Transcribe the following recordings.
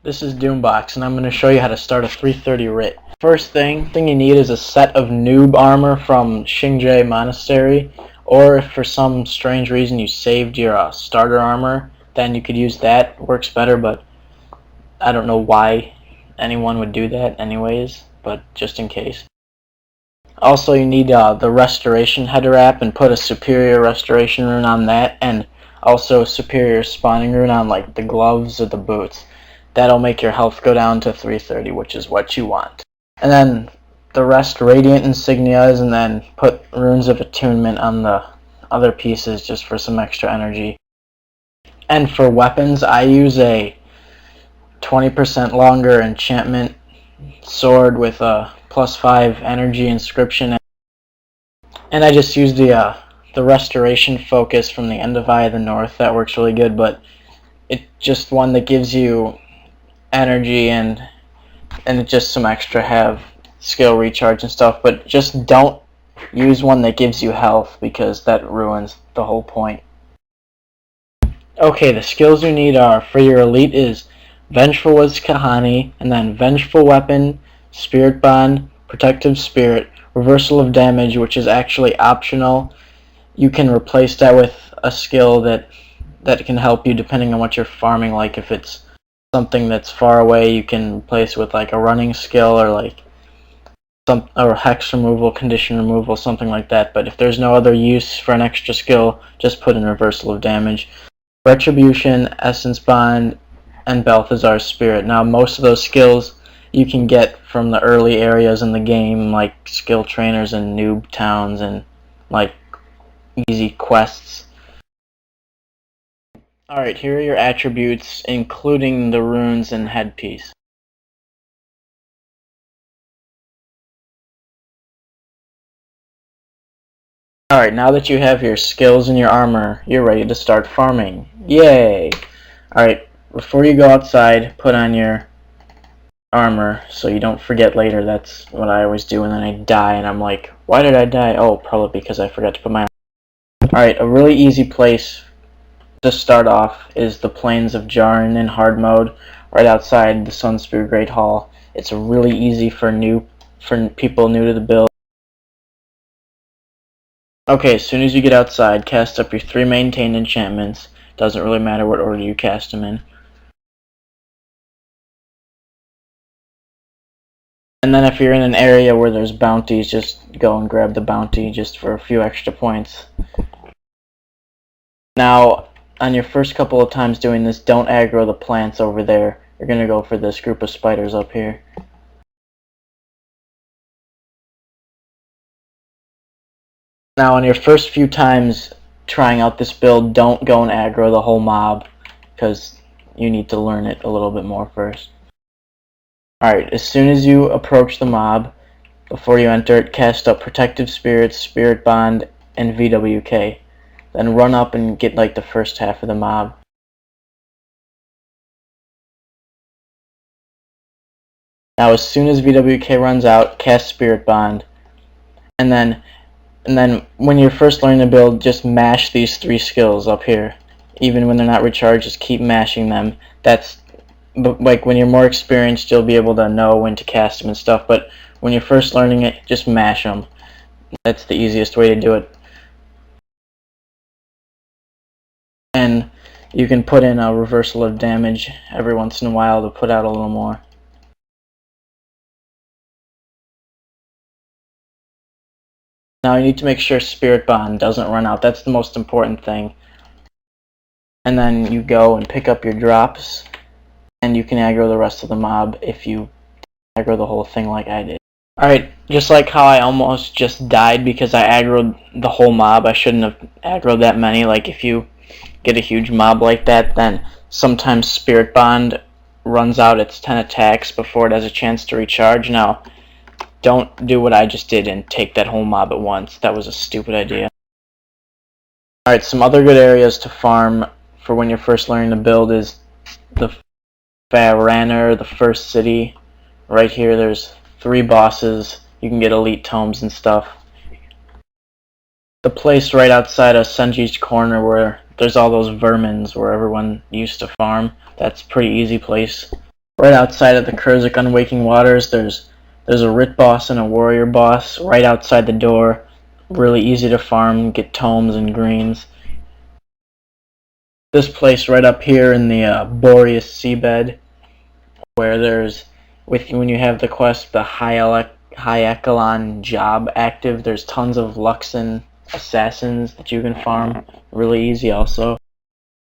This is Doombox, and I'm going to show you how to start a 330 writ. First thing you need is a set of noob armor from Xingzhe Monastery, or if for some strange reason you saved your starter armor, then you could use that. It works better, but I don't know why anyone would do that anyways, but just in case. Also, you need the Restoration header app and put a superior restoration rune on that, and also superior spawning rune on like the gloves or the boots. That'll make your health go down to 330, which is what you want. And then the rest radiant insignias, and then put runes of attunement on the other pieces just for some extra energy. And for weapons, I use a 20% longer enchantment sword with a +5 energy inscription, and I just use the restoration focus from the End of Eye of the North. That works really good, but it's just one that gives you energy and just some extra have skill recharge and stuff, but just don't use one that gives you health because that ruins the whole point. Okay, the skills you need are, for your elite, is Vengeful Woods Kahani, and then Vengeful Weapon, Spirit Bond, Protective Spirit, Reversal of Damage, which is actually optional. You can replace that with a skill that can help you depending on what you're farming. Like if it's something that's far away, you can replace with like a running skill or like or hex removal, condition removal, something like that. But if there's no other use for an extra skill, just put in Reversal of Damage. Retribution, Essence Bond, and Balthazar's Spirit. Now most of those skills you can get from the early areas in the game, like skill trainers and noob towns and like easy quests. Alright, here are your attributes, including the runes and headpiece. Alright, now that you have your skills and your armor, you're ready to start farming. Yay! Alright, before you go outside, put on your armor so you don't forget later. That's what I always do, and then I die and I'm like, why did I die? Oh, probably because I forgot to put my armor. Alright, a really easy place to start off is the Plains of Jaren in hard mode, right outside the Sunspear Great Hall. It's really easy for people new to the build. Okay, as soon as you get outside, cast up your 3 maintained enchantments. Doesn't really matter what order you cast them in. And then if you're in an area where there's bounties, just go and grab the bounty just for a few extra points. Now, on your first couple of times doing this, don't aggro the plants over there. You're going to go for this group of spiders up here. Now, on your first few times trying out this build, don't go and aggro the whole mob, because you need to learn it a little bit more first. Alright, as soon as you approach the mob, before you enter it, cast up Protective Spirit, Spirit Bond, and VWK. Then run up and get like the first half of the mob. Now as soon as VWK runs out, cast Spirit Bond. And then when you're first learning the build, just mash these 3 skills up here. Even when they're not recharged, just keep mashing them. But like when you're more experienced, you'll be able to know when to cast them and stuff, but when you're first learning it, just mash them. That's the easiest way to do it. And you can put in a reversal of damage every once in a while to put out a little more. Now you need to make sure Spirit Bond doesn't run out. That's the most important thing. And then you go and pick up your drops, and you can aggro the rest of the mob if you aggro the whole thing like I did. Alright, just like how I almost just died because I aggroed the whole mob, I shouldn't have aggroed that many. Like if you get a huge mob like that, then sometimes Spirit Bond runs out its 10 attacks before it has a chance to recharge. Now, don't do what I just did and take that whole mob at once. That was a stupid idea. Alright, some other good areas to farm for when you're first learning to build is the Faranner, the first city. Right here there's 3 bosses. You can get elite tomes and stuff. The place right outside of Senji's Corner where there's all those vermins where everyone used to farm. That's a pretty easy place. Right outside of the Kurzik Unwaking Waters, there's a Rit boss and a Warrior boss right outside the door. Really easy to farm, get tomes and greens. This place right up here in the Boreas seabed, where there's, when you have the quest, the High Echelon job active, there's tons of Luxon assassins that you can farm. Really easy also.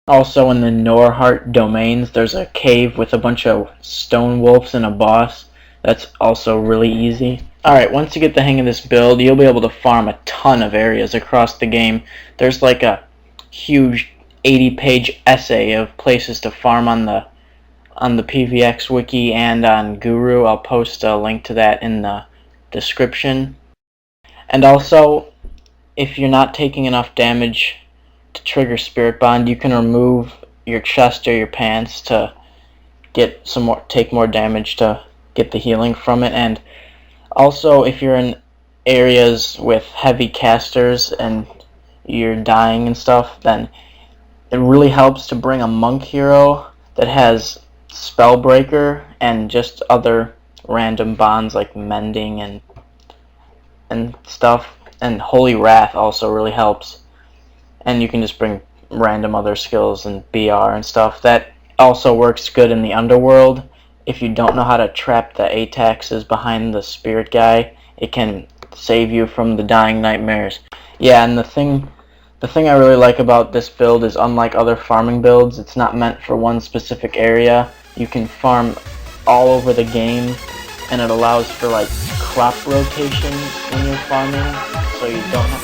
Also in the Norheart domains, there's a cave with a bunch of stone wolves and a boss. That's also really easy. Alright, once you get the hang of this build, you'll be able to farm a ton of areas across the game. There's like a huge 80-page essay of places to farm on the PVX wiki and on Guru. I'll post a link to that in the description. And also, if you're not taking enough damage to trigger Spirit Bond, you can remove your chest or your pants to get some more, take more damage to get the healing from it. And also, if you're in areas with heavy casters and you're dying and stuff, then it really helps to bring a monk hero that has Spellbreaker and just other random bonds like mending and stuff. And Holy Wrath also really helps. And you can just bring random other skills and BR and stuff. That also works good in the underworld. If you don't know how to trap the Ataxes behind the spirit guy, it can save you from the dying nightmares. Yeah, and the thing I really like about this build is, unlike other farming builds, it's not meant for one specific area. You can farm all over the game, and it allows for like crop rotation when you're farming, so you don't have